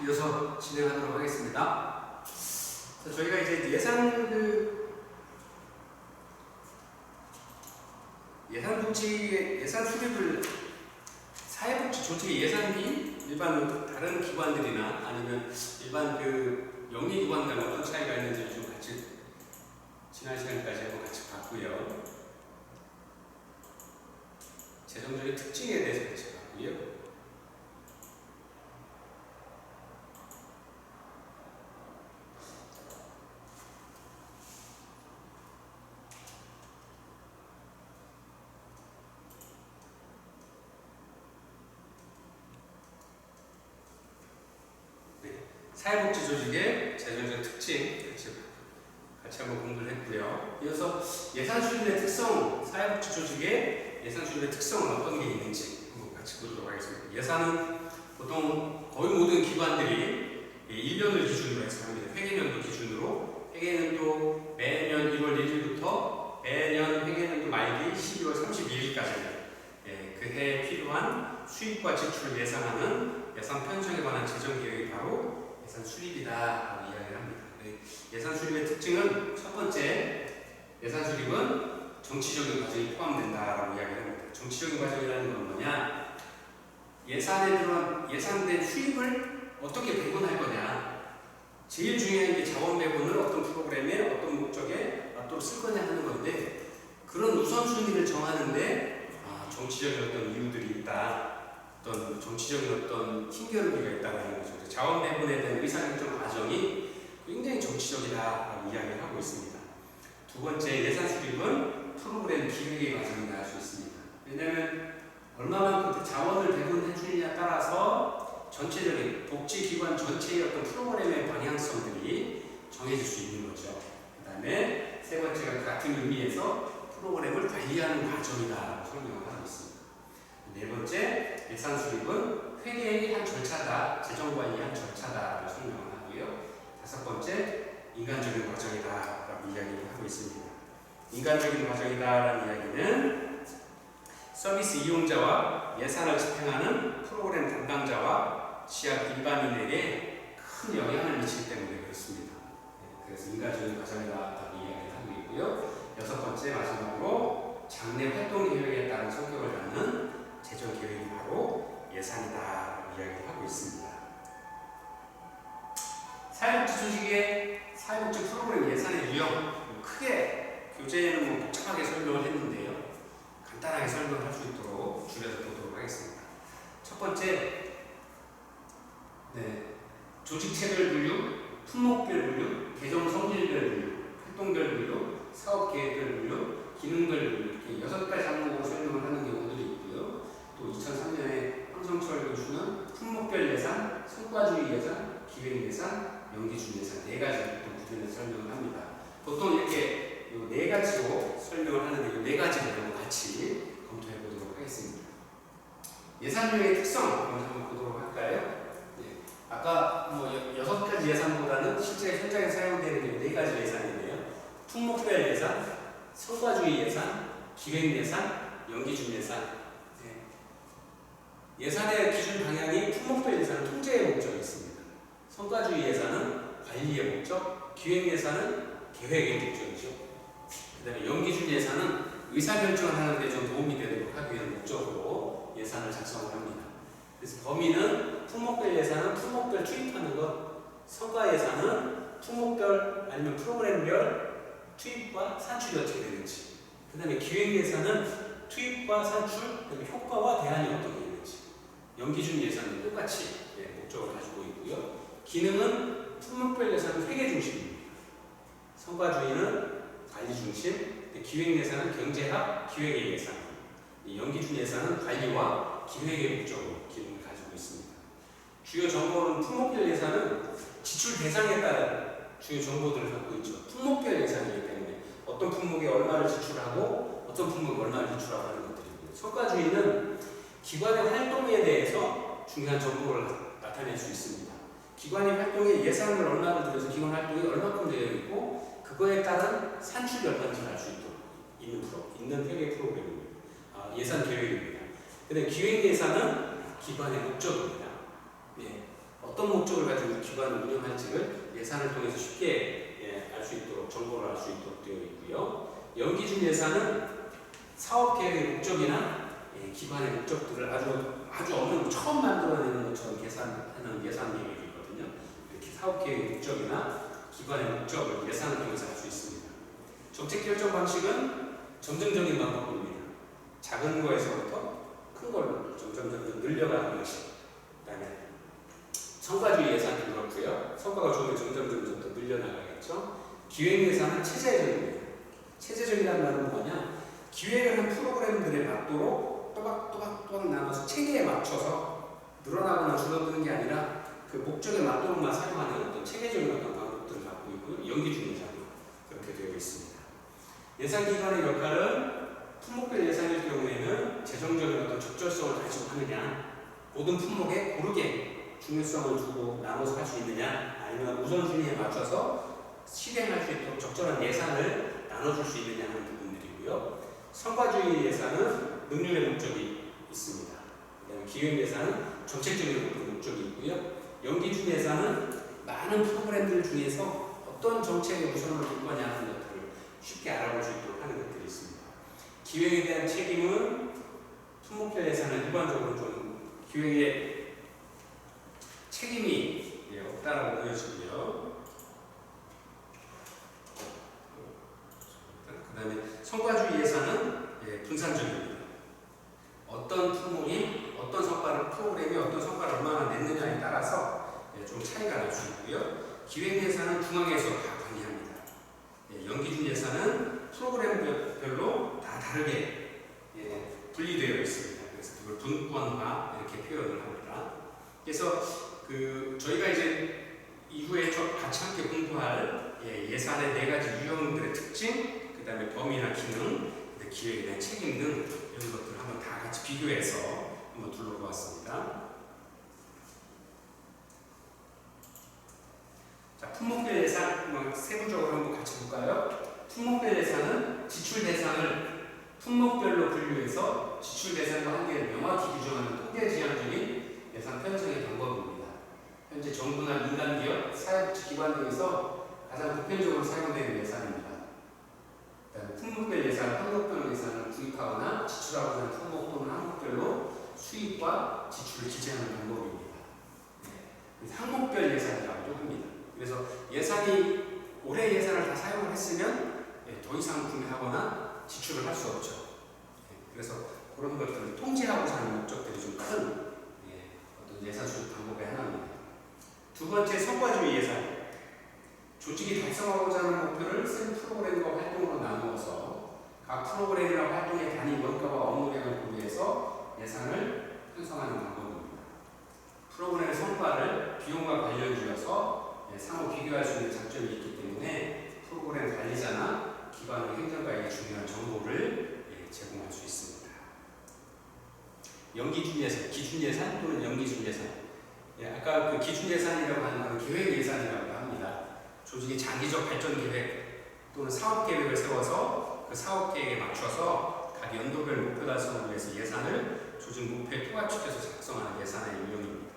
이어서 진행하도록 하겠습니다. 자, 저희가 이제 예산 수립을 사회복지 조직의 예산비 일반 다른 기관들이나 아니면 일반 영리기관 간 어떤 차이가 있는지 좀 같이 지난 시간까지 한번 같이 봤고요. 재정적인 특징에 대해서 같이 봤고요. 사회복지 조직의 재정적 특징 같이 한번 공부를 했고요. 이어서 예산 수립의 특성, 사회복지 조직의 예산 수립의 특성은 어떤 게 있는지 한번 같이 보도록 하겠습니다. 예산은 보통 거의 모든 기관들이 1년을 기준으로 해서 합니다. 회계년도 기준으로 회계년도 매년 1월 1일부터 매년 회계년도 말기 12월 31일까지 그해 필요한 수입과 지출을 예상하는 예산 편성에 관한 재정 계획이 바로 예산 수립이다라고 이야기를 합니다. 예산 수립의 특징은 첫 번째, 예산 수립은 정치적인 과정이 포함된다라고 이야기를 합니다. 정치적인 과정이라는 건 뭐냐? 예산에 들어간 예산된 수입을 어떻게 배분할 거냐? 제일 중요한 게 자원 배분을 어떤 프로그램에 어떤 목적에 맞도록 쓸 거냐 하는 건데, 그런 우선순위를 정하는데 정치적인 어떤 이유들이 있다. 어떤 정치적인 어떤 힘겨루기가 있다고 하는 거죠. 자원 배분에 대한 의사결정 과정이 굉장히 정치적이다라고 이야기를 하고 있습니다. 두 번째, 예산 수립은 프로그램 기획의 과정이라 할 수 있습니다. 왜냐하면 얼마만큼 자원을 배분해 주느냐에 따라서 전체적인 복지기관 전체의 어떤 프로그램의 방향성들이 정해질 수 있는 거죠. 그 다음에 세 번째가 같은 의미에서 프로그램을 관리하는 과정이다라고 설명을 하고 있습니다. 네 번째, 예산 수립은 회계의 한 절차다, 재정관리의 한 절차다라고 설명을 하고요. 다섯 번째, 인간적인 과정이다라고 이야기를 하고 있습니다. 인간적인 과정이다라는 이야기는 서비스 이용자와 예산을 집행하는 프로그램 담당자와 취약 일반인에게 큰 영향을 미치기 때문에 그렇습니다. 그래서 인간적인 과정이다라고 이야기를 하고 있고요. 여섯 번째, 마지막으로 장래 활동 계획에 따른 성격을 갖는 재정 계획이 바로 예산이다 이야기를 하고 있습니다. 사회복지 조직의 사회복지 프로그램 예산의 유형, 크게 교재에는 복잡하게 설명을 했는데요. 간단하게 설명을 할 수 있도록 줄여서 보도록 하겠습니다. 첫 번째, 조직체별 분류, 품목별 분류, 계정 성질별 분류, 활동별 분류, 사업계획별 분류, 기능별 분류, 이렇게 6가지 항목으로 설명을 하는 경우들이 있고요. 또 2003년에 황성철 교수는 품목별 예산, 성과주의 예산, 기획 예산, 연기준 예산 4가지 구분해서 설명을 합니다. 보통 이렇게 4가지로 설명을 하는데 이 4가지를 같이 검토해 보도록 하겠습니다. 예산율의 특성 먼저 한번 보도록 할까요? 아까 6가지 예산보다는 실제 현장에 사용되는 4가지 예산인데요. 품목별 예산, 성과주의 예산, 기획 예산, 연기준 예산. 예산의 기준 방향이 품목별 예산은 통제의 목적이 있습니다. 성과주의 예산은 관리의 목적, 기획 예산은 계획의 목적이죠. 그 다음에 연기준 예산은 의사결정을 하는 데 좀 도움이 되도록 하기 위한 목적으로 예산을 작성을 합니다. 그래서 범위는 품목별 예산은 품목별 투입하는 것, 성과 예산은 품목별 아니면 프로그램별 투입과 산출이 어떻게 되는지, 그 다음에 기획 예산은 투입과 산출, 그다음에 효과와 대안이 어떻게 되는지, 연기준 예산은 똑같이 목적을 가지고 있고요. 기능은 품목별 예산은 회계 중심입니다. 성과주의는 관리 중심, 기획 예산은 경제학, 기획의 예산, 연기준 예산은 관리와 기획의 목적으로 기능을 가지고 있습니다. 주요 정보는 품목별 예산은 지출 대상에 따른 주요 정보들을 갖고 있죠. 품목별 예산이기 때문에 어떤 품목에 얼마를 지출하고 어떤 품목에 얼마를 지출하고 하는 것들이고요. 성과주의는 기관의 활동에 대해서 중요한 정보를 나타낼 수 있습니다. 기관의 활동에 예산을 얼마를 들여서 기관 활동이 얼마큼 되어 있고 그거에 따른 산출이 얼마인지 알 수 있도록 있는 회계 프로그램입니다. 예산 계획입니다. 근데 기획 예산은 기관의 목적입니다. 어떤 어떤 목적을 가지고 기관을 운영할지를 예산을 통해서 쉽게 알 수 있도록 정보를 알 수 있도록 되어 있고요. 연기준 예산은 사업 계획의 목적이나 기관의 목적들을 아주 없는 처음 만들어내는 것처럼 계산하는 예산 계획이거든요. 이렇게 사업 계획의 목적이나 기관의 목적을 예산을 통해서 알 수 있습니다. 정책 결정 방식은 점증적인 방법입니다. 작은 거에서부터 큰 걸로 점점 늘려가는 것이. 그다음에 성과주의 예산도 그렇고요. 성과가 좋으면 점점 더 늘려나가겠죠. 기획 예산은 체제적입니다. 체제적이라는 말은 뭐냐? 기획을 한 프로그램들에 맞도록 또박또박 나눠서 체계에 맞춰서 늘어나거나 줄어드는 게 아니라 그 목적에 맞도록만 사용하는 어떤 체계적인 어떤 방법들을 갖고 있고요. 연기준 예산도 그렇게 되어 있습니다. 예산기관의 역할은 품목별 예산일 경우에는 재정적인 어떤 적절성을 가지고 하느냐, 모든 품목에 고르게 중요성을 두고 나눠서 할 수 있느냐, 아니면 우선순위에 맞춰서 실행할 수 있도록 적절한 예산을 나눠줄 수 있느냐 하는 부분들이고요. 성과주의 예산은 능률의 목적이 있습니다. 그다음에 기획 예산은 정책적인 목적이 있고요. 연기준 예산은 많은 프로그램들 중에서 어떤 정책의 우선을 둘 거냐 하는 것들을 쉽게 알아볼 수 있도록 하는 것들이 있습니다. 기획에 대한 책임은 품목별 예산은 일반적으로 좀 기획에 책임이 없다라고 보여지고요. 그 다음에 성과주의 예산은 분산적입니다. 어떤 품목이 어떤 성과를 프로그램이 어떤 성과를 얼마나 냈느냐에 따라서 좀 차이가 날 수 있고요. 기획 예산은 중앙에서 다 관리합니다. 연기준 예산은 프로그램별로 다 다르게 분리되어 있습니다. 그래서 그걸 분권화 이렇게 표현을 합니다. 그래서 저희가 이제 이후에 같이 함께 공부할 예산의 4가지 유형들의 특징, 그 다음에 범위나 기능, 기획에 대한 책임 등 이런 것들을 한번 다 같이 비교해서 한번 둘러보았습니다. 자, 품목별 예산 세부적으로 한번 같이 볼까요? 품목별 예산은 지출 대상을 품목별로 분류해서 지출 대상과 한계를 명확히 규정하는 통계지향적인 예산 편성의 방법입니다. 현재 정부나 민간기업, 사회복지기관 등에서 가장 보편적으로 사용되는 예산입니다. 품목별 예산, 항목별 예산을 구입하거나 지출하고자 하는 품목 또는 항목별로 수입과 지출을 기재하는 방법입니다. 항목별 예산이라고도 합니다. 그래서 예산이 올해 예산을 다 사용을 했으면 더 이상 구매하거나 지출을 할 수 없죠. 그래서 그런 것들을 통제하고자 하는 목적들이 좀 큰 어떤 예산 수립 방법의 하나입니다. 두 번째, 성과주의 예산. 조직이 달성하고자 하는 목표를 센 프로그램과 활동으로 나누어서 각 프로그램이나 활동의 단위 원가와 업무량을 고려해서 예산을 편성하는 방법입니다. 프로그램의 성과를 비용과 관련지어서 상호 비교할 수 있는 장점이 있기 때문에 프로그램 관리자나 기관의 행정가에게 중요한 정보를 제공할 수 있습니다. 연기준 예산, 기준 예산 또는 연기준 예산. 아까 그 기준 예산이라고 하는 것은 계획 예산이라고 합니다. 조직의 장기적 발전 계획 또는 사업 계획을 세워서 그 사업 계획에 맞춰서 각 연도별 목표 달성을 위해서 예산을 조직 목표에 통합시켜서 작성하는 예산의 유형입니다.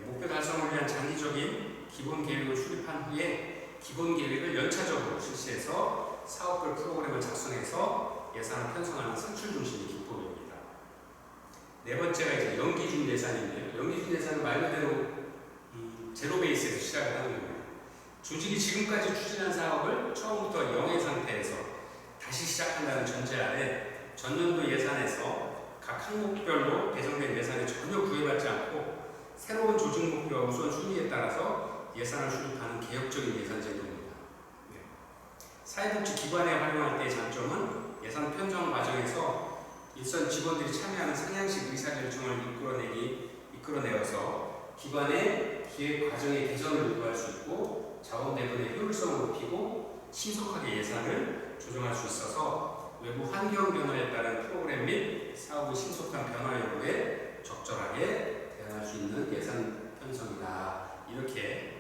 목표 달성을 위한 장기적인 기본 계획을 수립한 후에 기본 계획을 연차적으로 실시해서 사업별 프로그램을 작성해서 예산을 편성하는 산출 중심의 기법입니다. 네 번째가 이제 연기준 예산인데요. 연기준 예산은 말 그대로 제로 베이스에서 시작을 하는 겁니다. 조직이 지금까지 추진한 사업을 처음부터 0의 상태에서 다시 시작한다는 전제 아래 전년도 예산에서 각 항목별로 배정된 예산에 전혀 구애받지 않고 새로운 조직 목표와 우선순위에 따라서 예산을 수립하는 개혁적인 예산 제도입니다. 사회복지기관에 활용할 때의 장점은 예산 편성 과정에서 일선 직원들이 참여하는 상향식 의사결정을 이끌어내어서 기관의 기획 과정의 개선을 요구할 수 있고 자원 배분의 효율성을 높이고 신속하게 예산을 조정할 수 있어서 외부 환경 변화에 따른 프로그램 및 사업의 신속한 변화 여부에 적절하게 대응할 수 있는 예산 편성이다. 이렇게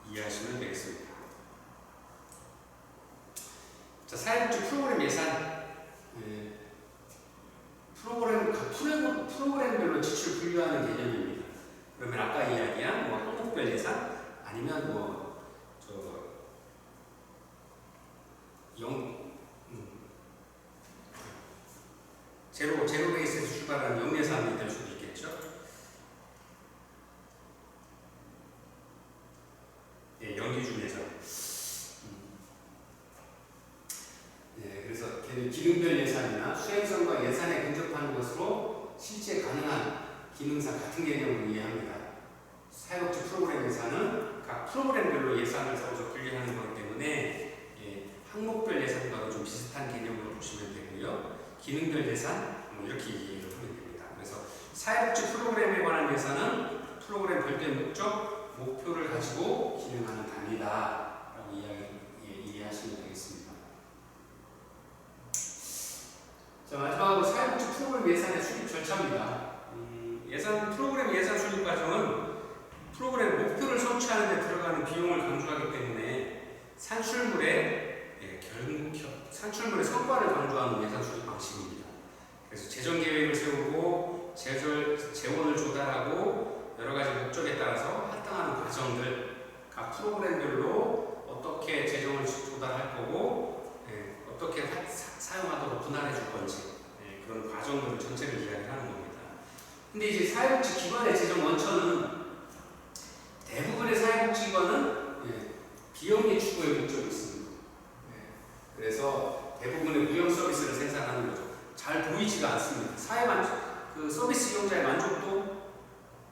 이해하시면 되겠습니다. 자, 사회복지 프로그램 예산. 프로그램별로 지출 분류하는 개념입니다. 그러면 아까 이야기한 뭐 항목별 예산 아니면 제로 베이스에서 출발하는 영예산이 될 수도 있겠죠. 예, 연기준 예산. 예, 그래서 기능별 예산이나 수행성과 예산에 근접하는 것으로 실제 가능한 기능사 같은 개념으로 이해합니다. 사회복지 프로그램 예산은 각 프로그램별로 예산을 세워서 분리하는 거기 때문에 항목별 예산과도 좀 비슷한 개념으로 보시면 되고요. 기능별 예산 이렇게 이해를 하면 됩니다. 그래서 사회복지 프로그램에 관한 예산은 프로그램 별도의 목적, 목표를 가지고 기능하는 단위다라고 이해하시면 되겠습니다. 자, 마지막으로 사회복지 프로그램 예산의 수립 절차입니다. 프로그램 예산 수립 과정은 프로그램 목표를 성취하는 데 들어가는 비용을 강조하기 때문에 산출물의 성과를 강조하는 예산 수립 방식입니다. 그래서 재정 계획을 세우고 재원을 조달하고 여러 가지 목적에 따라서 할당하는 과정들, 각 프로그램별로 어떻게 재정을 조달할 거고 어떻게 사용하도록 분할해 줄 건지 그런 과정들 전체를 이야기하는 겁니다. 근데 이제 사회복지 기관의 재정 원천은 대부분의 사회복지 기관은 비영리 추구의 목적이 있습니다. 그래서 대부분의 무형 서비스를 생산하는 거죠. 잘 보이지가 않습니다. 서비스 이용자의 만족도,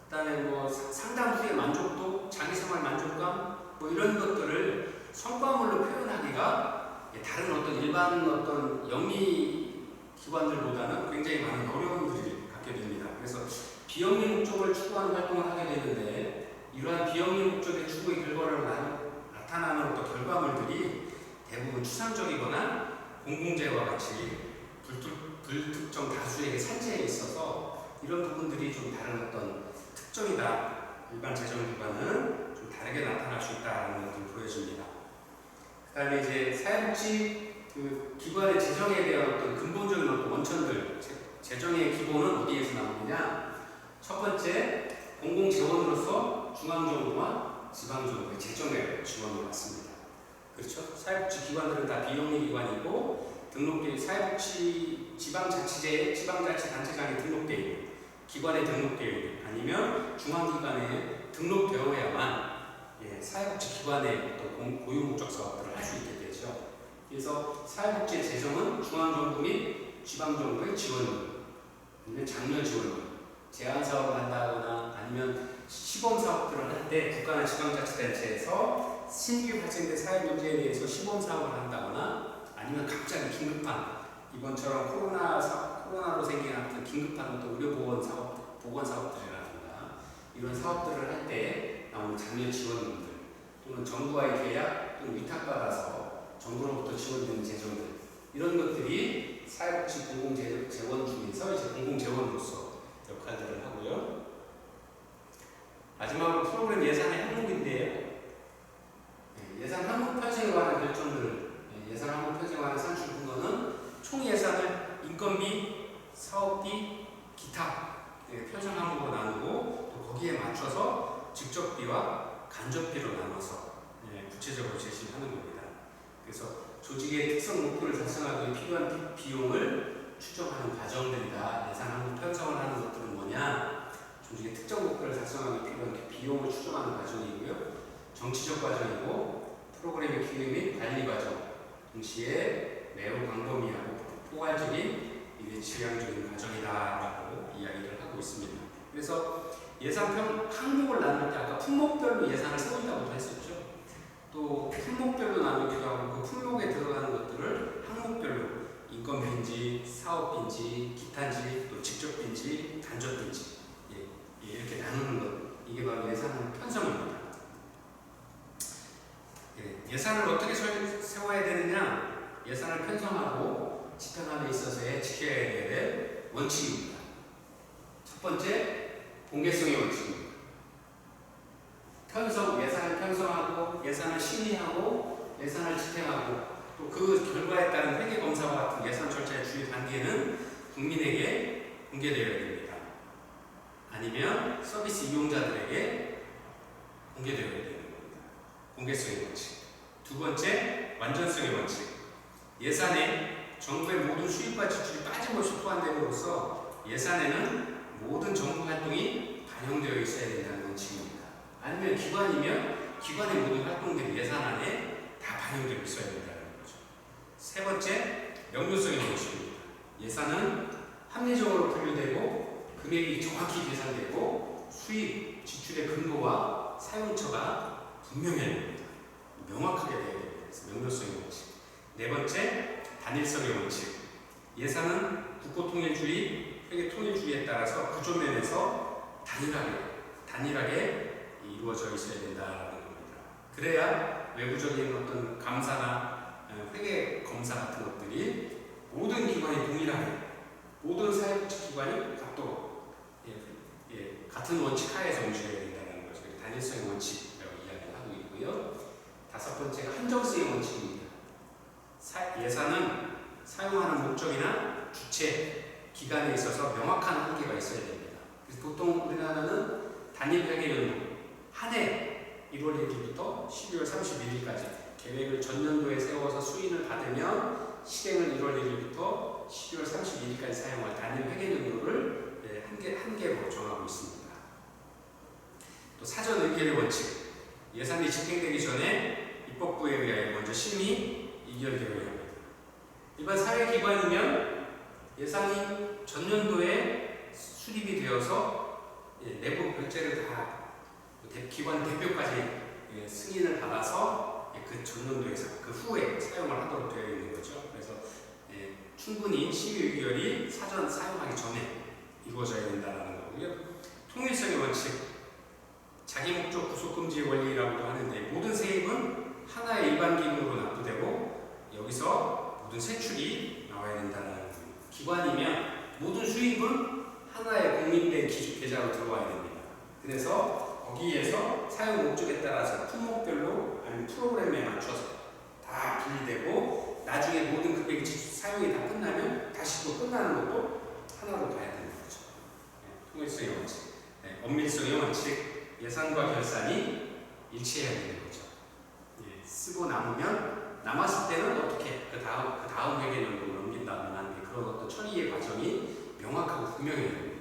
그다음에 상담 후의 만족도, 자기생활 만족감, 이런 것들을 성과물로 표현하기가 다른 일반 영리 기관들보다는 굉장히 많은 어려움들을 갖게 됩니다. 그래서 비영리 목적을 추구하는 활동을 하게 되는데 이러한 비영리 목적의 추구의 결과로 나타나는 결과물들이 대부분 추상적이거나 공공재와 같이 불특정 다수에게 산재해 있어서 이런 부분들이 좀 다른 특정이다. 일반 재정기관은 좀 다르게 나타날 수 있다는 것을 보여줍니다. 그 다음에 이제 사회복지 기관의 재정에 대한 근본적인 원천들, 재정의 기본은 어디에서 나오느냐? 첫 번째, 공공재원으로서 중앙정부와 지방정부의 재정의 지원을 받습니다. 그렇죠? 사회복지 기관들은 다 비영리 기관이고 사회복지 지방자치단체장에 등록되어 있는 기관에 등록되어 있는 아니면 중앙기관에 등록되어야만 사회복지 기관의 고유 목적 사업들을 할 수 있게 되죠. 그래서 사회복지 재정은 중앙정부 및 지방정부의 지원금, 아니면 장려 지원금, 제한 사업을 한다거나 아니면 시범 사업들을 할 때 국가나 지방자치단체에서 신규 발생된 사회 문제에 대해서 시범 사업을 한다거나 아니면 갑자기 긴급한 이번처럼 코로나로 생긴 긴급한 의료보건 사업들이라든가 이런 사업들을 할 때 나오는 장려 지원금들 또는 정부와의 계약 또는 위탁받아서 정부로부터 지원되는 재정들 이런 것들이 사회복지 공공재원 중에서 이제 공공재원으로서 역할들을 하고요. 마지막으로 프로그램 예산의 항목인데요. 예산 항목 편성에 관한 결정들, 예산 항목 편성에 관한 산출 근거는 총 예산을 인건비, 사업비, 기타 편성 항목으로 나누고 또 거기에 맞춰서 직접비와 간접비로 나눠서 구체적으로 제시하는 겁니다. 그래서 조직의 특성 목표를 달성하기 위해 필요한 비용을 추정하는 과정들이다. 예산 항목 편성을 하는 것들은 뭐냐? 조직의 특정 목표를 달성하기 위해 필요한 비용을 추정하는 과정이고요. 정치적 과정이고 프로그램의 기획 및 관리 과정, 동시에 매우 광범위하고 포괄적인 질량적인 과정이다라고 이야기를 하고 있습니다. 그래서 예산 항목을 나눌 때 아까 품목별로 예산을 세운다고도 했었죠. 또 품목별로 나누기도 하고 그 품목에 들어가는 것들을 항목별로 인건비인지 사업비인지 기타인지 또 직접비인지 간접비인지 이렇게 나누는 것 이게 바로 예산 편성입니다. 예산을 어떻게 세워야 되느냐? 예산을 편성하고 집행함에 있어서의 지켜야 될 원칙입니다. 첫 번째, 공개성의 원칙입니다. 예산을 편성하고 예산을 심의하고 예산을 집행하고 또 그 결과에 따른 회계검사와 같은 예산 절차의 주요 단계는 국민에게 공개되어야 됩니다. 아니면 서비스 이용자들에게 예산에 정부의 모든 수입과 지출이 빠짐없이 포함됨으로써 예산에는 모든 정부 활동이 반영되어 있어야 된다는 원칙입니다. 아니면 기관이면 기관의 모든 활동들이 예산안에 다 반영되어 있어야 된다는 거죠. 세 번째, 명료성의 원칙입니다. 예산은 합리적으로 분류되고 금액이 정확히 계산되고 수입, 지출의 근거와 사용처가 분명해야 됩니다. 명확하게 되어야 됩니다. 그래서 명료성의 원칙. 네 번째, 단일성의 원칙. 예산은 국고통일주의, 회계통일주의에 따라서 구조면에서 단일하게 이루어져 있어야 된다는 겁니다. 그래야 외부적인 어떤 감사나 회계 검사 같은 것들이 모든 기관이 동일하게, 모든 사회복지기관이 같도록 같은 원칙 하에서 움직여야 된다는 것을 단일성의 원칙이라고 이야기하고 있고요. 다섯 번째가 한정성의 원칙입니다. 예산은 사용하는 목적이나 주체, 기간에 있어서 명확한 한계가 있어야 됩니다. 그래서 보통 우리나라는 단일 회계연도 한 해 1월 1일부터 12월 31일까지 계획을 전년도에 세워서 수인을 받으면 실행을 1월 1일부터 12월 31일까지 사용할 단일 회계연도를 한 개로 정하고 있습니다. 또 사전 의결의 원칙. 예산이 집행되기 전에 입법부에 의하여 먼저 심의, 의결되어야 합니다. 일반 사회기관이면 예산이 전년도에 수립이 되어서 내부 결제를 다 기관 대표까지 승인을 받아서 그 전년도에서 그 후에 사용을 하도록 되어 있는 거죠. 그래서 충분히 심의 의결이 사전 사용하기 전에 이루어져야 된다는 거고요. 통일성의 원칙, 자기 목적 구속 금지 원리라고도 하는데 모든 세입은 하나의 일반 기금으로 납부되고 여기서 모든 세출이 나와야 된다는 겁니다. 기관이면 모든 수입은 하나의 공인된 기준 계좌로 들어와야 됩니다. 그래서 거기에서 사용 목적에 따라서 품목별로 아니면 프로그램에 맞춰서 다 분리되고 나중에 모든 금액이 사용이 다 끝나면 다시 또 끝나는 것도 하나로 봐야 되는 거죠. 통일성의 원칙, 엄밀성의 원칙, 예산과 결산이 일치해야 되는 거죠. 쓰고 남으면 남았을 때는 어떻게 그 다음 회계연도로 넘긴다거나 하는 그런 어떤 처리의 과정이 명확하고 분명해야 됩니다.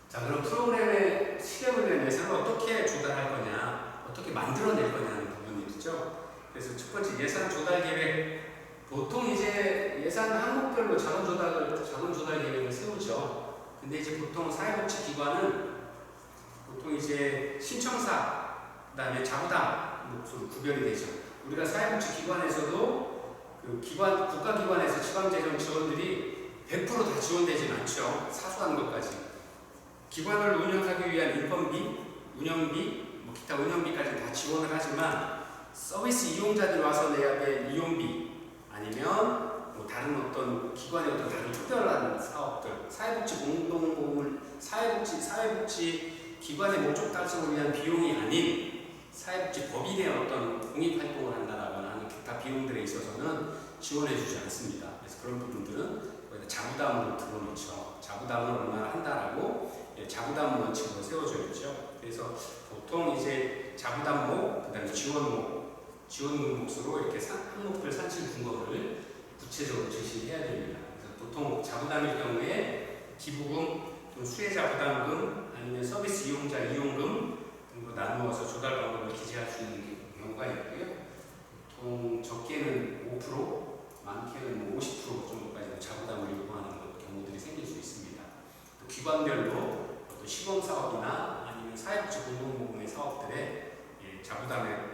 자, 그럼 프로그램의 실행을 위한 예산을 어떻게 조달할 거냐, 어떻게 만들어낼 거냐는 부분이 있죠. 그래서 첫 번째 예산 조달 계획. 보통 이제 예산 항목별로 자본 조달 계획을 세우죠. 근데 이제 보통 사회복지기관은 보통 이제 신청사, 그다음에 자부담 몫으로 구별이 되죠. 우리가 사회복지기관에서도 그 국가기관에서 지방재정 지원들이 100% 다 지원되지는 않죠. 사소한 것까지. 기관을 운영하기 위한 인건비, 운영비, 기타 운영비까지 다 지원을 하지만 서비스 이용자들이 와서 내야 될 이용비 아니면 다른 어떤 기관의 어떤 다른 특별한 사업들, 사회복지 기관의 목적 달성을 위한 비용이 아닌 사회복지 법인의 어떤 공익활동을 한다거나 하는 기타 비용들에 있어서는 지원해주지 않습니다. 그래서 그런 부분들은 거기다 자부담으로 들어놓죠. 자부담을 얼마나 한다라고 자부담 원칙으로 세워져 있죠. 그래서 보통 이제 자부담목, 그다음에 지원금 몫으로 이렇게 항목별 산출 근거를 구체적으로 제시해야 됩니다. 그래서 보통 자부담일 경우에 기부금, 수혜자 부담금, 아니면 서비스 이용자 이용금 등으로 나누어서 조달 방법을 기재할 수 있는 경우가 있고요. 보통 적게는 5%, 많게는 50% 정도까지 자부담을 요구하는 경우들이 생길 수 있습니다. 또 기관별로 또 시범사업이나 아니면 사회복지 공동모금의 사업들에 자부담을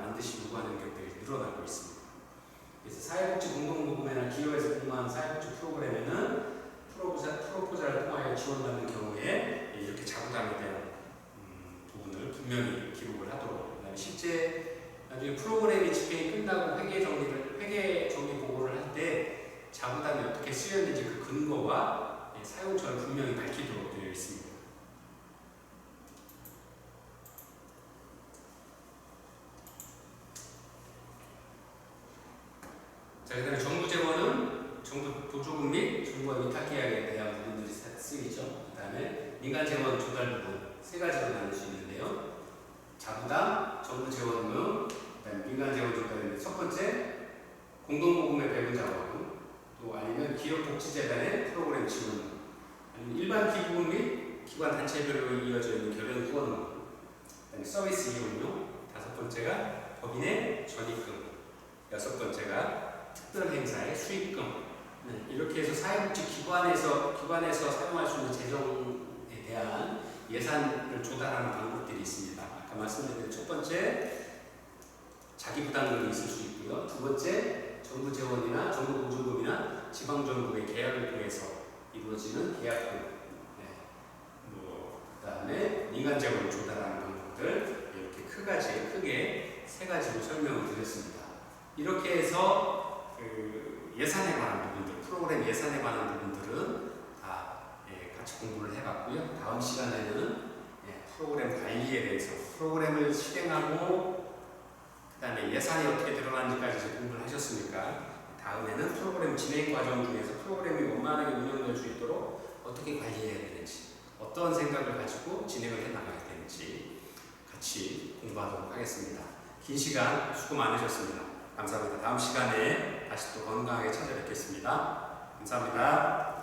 반드시 요구하는 것들이 늘어나고 있습니다. 그래서 사회복지 공동모금이나 기업에서 공모한 사회복지 프로그램에는 프로포잘을 통하여 지원받는 경우에 이렇게 자부담에 대한 부분을 분명히 기록을 하도록, 그다음에 실제 나중에 프로그램이 집행이 끝나고 회계 정리 보고를 할 때 자부담이 어떻게 쓰였는지 그 근거와 사용처를 분명히 밝히도록 되어 있습니다. 자, 그 다음에 정부 재원은 정부 보조금 및 정부와 위탁계약에 대한 부분들이 쓰이죠. 그 다음에 민간 재원 조달 부분 세 가지로 나눌 수 있는데요. 자부담, 정부 재원금, 그다음에 민간 재원조달인데 첫 번째 공동모금의 배분 자원, 또 아니면 기업복지재단의 프로그램 지원, 아니면 일반 기부 및 기관 단체별로 이어져 있는 결연 후원금, 그다음에 서비스 이용료, 다섯 번째가 법인의 전입금, 여섯 번째가 특별 행사의 수익금. 이렇게 해서 사회복지 기관에서 사용할 수 있는 재정에 대한 예산을 조달하는 방법들이 있습니다. 아까 말씀드린 첫 번째 자기 부담금이 있을 수 있고요. 두 번째 정부 재원이나 정부 보조금이나 지방 정부의 계약을 통해서 이루어지는 계약금. 그다음에 민간 재원을 조달하는 방법들 이렇게 크게 세 가지로 설명을 드렸습니다. 이렇게 해서 예산에 관한 부분들, 프로그램 예산에 관한 부분들은 다 같이 공부를 해봤고요. 다음 시간에는 프로그램 관리에 대해서 프로그램을 실행하고 그다음에 예산이 어떻게 들어가는지까지 공부를 하셨으니까 다음에는 프로그램 진행 과정 중에서 프로그램이 원만하게 운영될 수 있도록 어떻게 관리해야 되는지, 어떤 생각을 가지고 진행을 해 나가야 되는지 같이 공부하도록 하겠습니다. 긴 시간 수고 많으셨습니다. 감사합니다. 다음 시간에 다시 또 건강하게 찾아뵙겠습니다. 감사합니다.